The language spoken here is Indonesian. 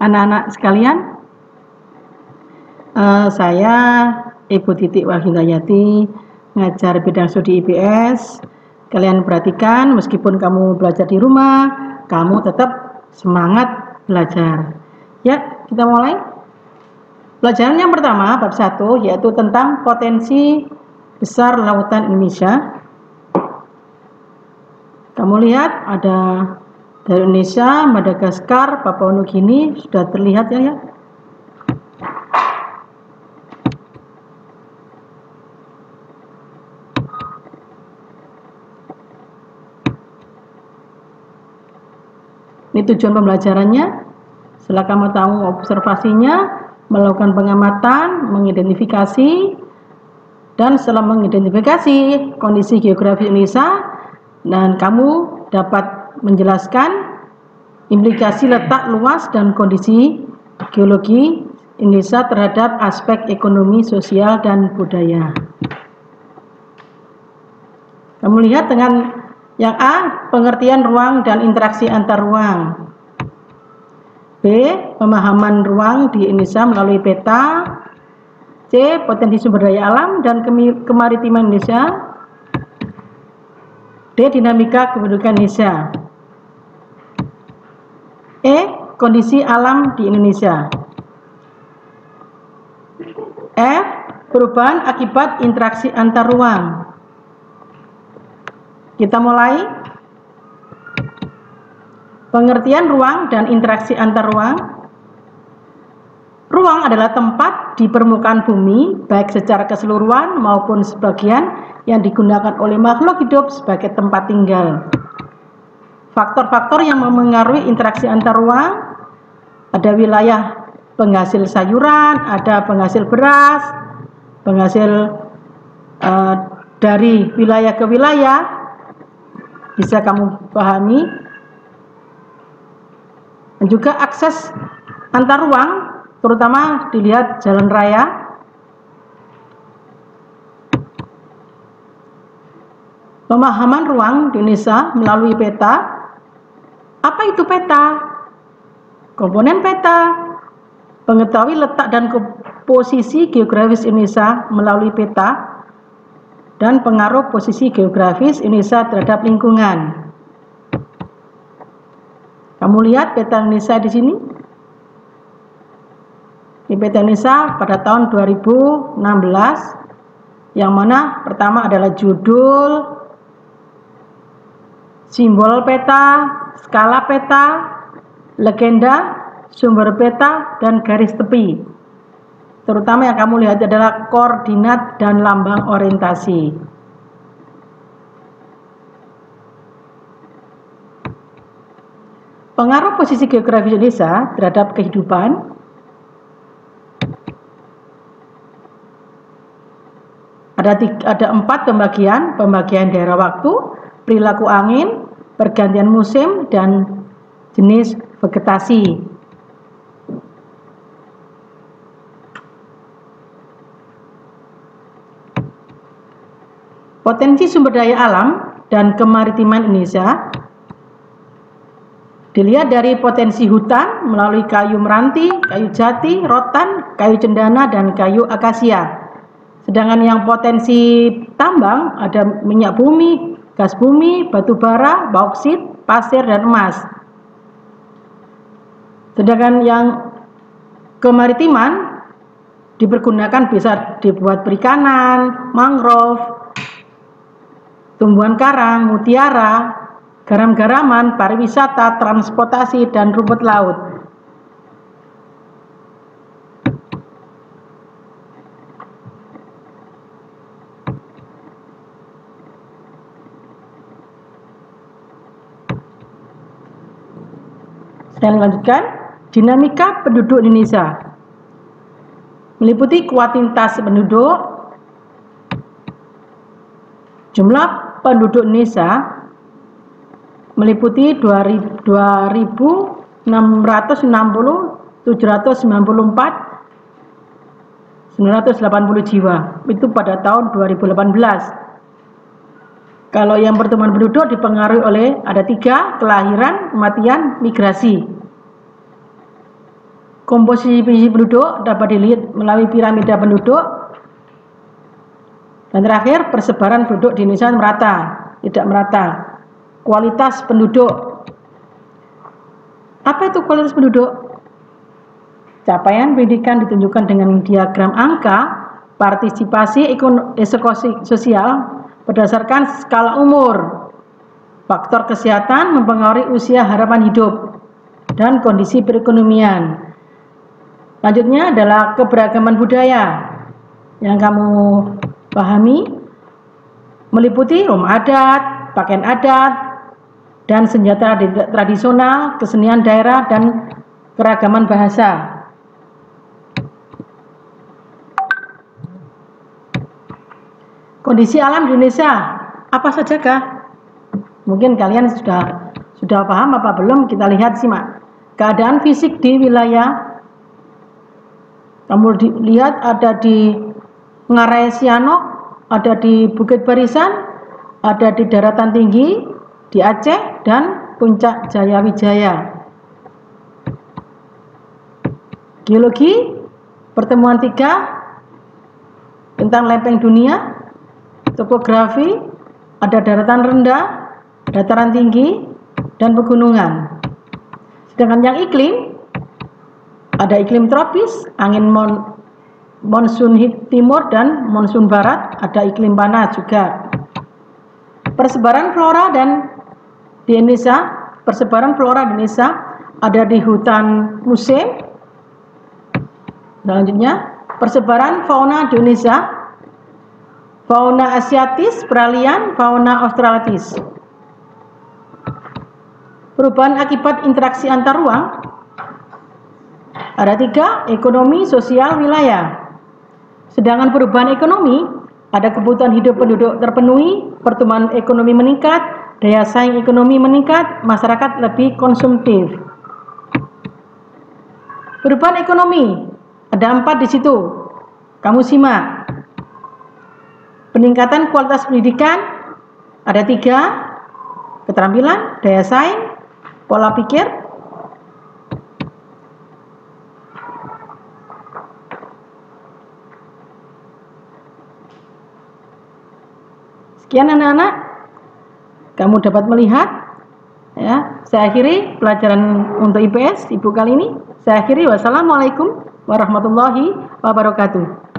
Anak-anak sekalian, saya Ibu Titik Wahyudayati, ngajar bidang studi IPS. Kalian perhatikan, meskipun kamu belajar di rumah, kamu tetap semangat belajar. Ya, kita mulai. Pelajaran yang pertama, bab 1, yaitu tentang potensi besar lautan Indonesia. Kamu lihat ada dari Indonesia, Madagaskar, Papua Nugini, sudah terlihat ya. Ini tujuan pembelajarannya. Setelah kamu tahu observasinya, melakukan pengamatan, mengidentifikasi, dan setelah mengidentifikasi kondisi geografi Indonesia, dan kamu dapat menjelaskan implikasi letak luas dan kondisi geologi Indonesia terhadap aspek ekonomi, sosial, dan budaya. Kamu lihat dengan yang A, pengertian ruang dan interaksi antar ruang. B, pemahaman ruang di Indonesia melalui peta. C, potensi sumber daya alam dan kemaritiman Indonesia. D, dinamika kependudukan Indonesia. E, kondisi alam di Indonesia. F, perubahan akibat interaksi antar ruang. Kita mulai. Pengertian ruang dan interaksi antar ruang. Ruang adalah tempat di permukaan bumi, baik secara keseluruhan maupun sebagian, yang digunakan oleh makhluk hidup sebagai tempat tinggal. Faktor-faktor yang memengaruhi interaksi antar ruang, ada wilayah penghasil sayuran, ada penghasil beras, penghasil dari wilayah ke wilayah, bisa kamu pahami. Dan juga akses antar ruang, terutama dilihat jalan raya. Pemahaman ruang di Indonesia melalui peta. Apa itu peta? Komponen peta. Mengetahui letak dan posisi geografis Indonesia melalui peta dan pengaruh posisi geografis Indonesia terhadap lingkungan. Kamu lihat peta Indonesia di sini. Di peta Indonesia pada tahun 2016, yang mana pertama adalah judul, simbol peta, skala peta, legenda, sumber peta, dan garis tepi. Terutama yang kamu lihat adalah koordinat dan lambang orientasi. Pengaruh posisi geografi Indonesia terhadap kehidupan. Ada 4 pembagian daerah waktu, perilaku angin, pergantian musim, dan jenis vegetasi. Potensi sumber daya alam dan kemaritiman Indonesia dilihat dari potensi hutan melalui kayu meranti, kayu jati, rotan, kayu cendana, dan kayu akasia. Sedangkan yang potensi tambang ada minyak bumi, gas bumi, batu bara, bauksit, pasir, dan emas. Sedangkan yang kemaritiman dipergunakan bisa dibuat perikanan, mangrove, tumbuhan karang, mutiara, garam-garaman, pariwisata, transportasi, dan rumput laut. Saya lanjutkan. Dinamika penduduk Indonesia meliputi kuantitas penduduk, jumlah penduduk Indonesia meliputi 2.660, 794, 980 jiwa. Itu pada tahun 2018. Kalau yang pertumbuhan penduduk dipengaruhi oleh ada 3, kelahiran, kematian, migrasi. Komposisi penduduk dapat dilihat melalui piramida penduduk. Dan terakhir, persebaran penduduk di Indonesia merata, tidak merata. Kualitas penduduk. Apa itu kualitas penduduk? Capaian pendidikan ditunjukkan dengan diagram angka partisipasi ekonomi sosial berdasarkan skala umur. Faktor kesehatan mempengaruhi usia harapan hidup dan kondisi perekonomian. Selanjutnya adalah keberagaman budaya yang kamu pahami, meliputi rumah adat, pakaian adat, dan senjata tradisional, kesenian daerah, dan keragaman bahasa. Kondisi alam di Indonesia, apa sajakah? Mungkin kalian sudah paham apa belum? Kita lihat simak. Keadaan fisik di wilayah, kamu lihat ada di Ngarai Sianok, ada di Bukit Barisan, ada di daratan tinggi, di Aceh, dan Puncak Jayawijaya. Geologi, pertemuan 3 tentang lempeng dunia. Topografi, ada daratan rendah, dataran tinggi, dan pegunungan. Sedangkan yang iklim, ada iklim tropis, angin monsun timur dan monsun barat, ada iklim panas juga. Persebaran flora di Indonesia, persebaran flora di Indonesia ada di hutan musim. Selanjutnya, persebaran fauna di Indonesia, fauna asiatis, peralihan, fauna australatis. Perubahan akibat interaksi antar ruang, ada 3, ekonomi, sosial, wilayah. Sedangkan perubahan ekonomi, ada kebutuhan hidup penduduk terpenuhi, pertumbuhan ekonomi meningkat, daya saing ekonomi meningkat, masyarakat lebih konsumtif. Perubahan ekonomi, ada 4 di situ. Kamu simak. Peningkatan kualitas pendidikan, ada 3, keterampilan, daya saing, pola pikir. Sekian anak-anak, kamu dapat melihat ya. Saya akhiri pelajaran untuk IPS Ibu kali ini. Saya akhiri. Wassalamualaikum warahmatullahi wabarakatuh.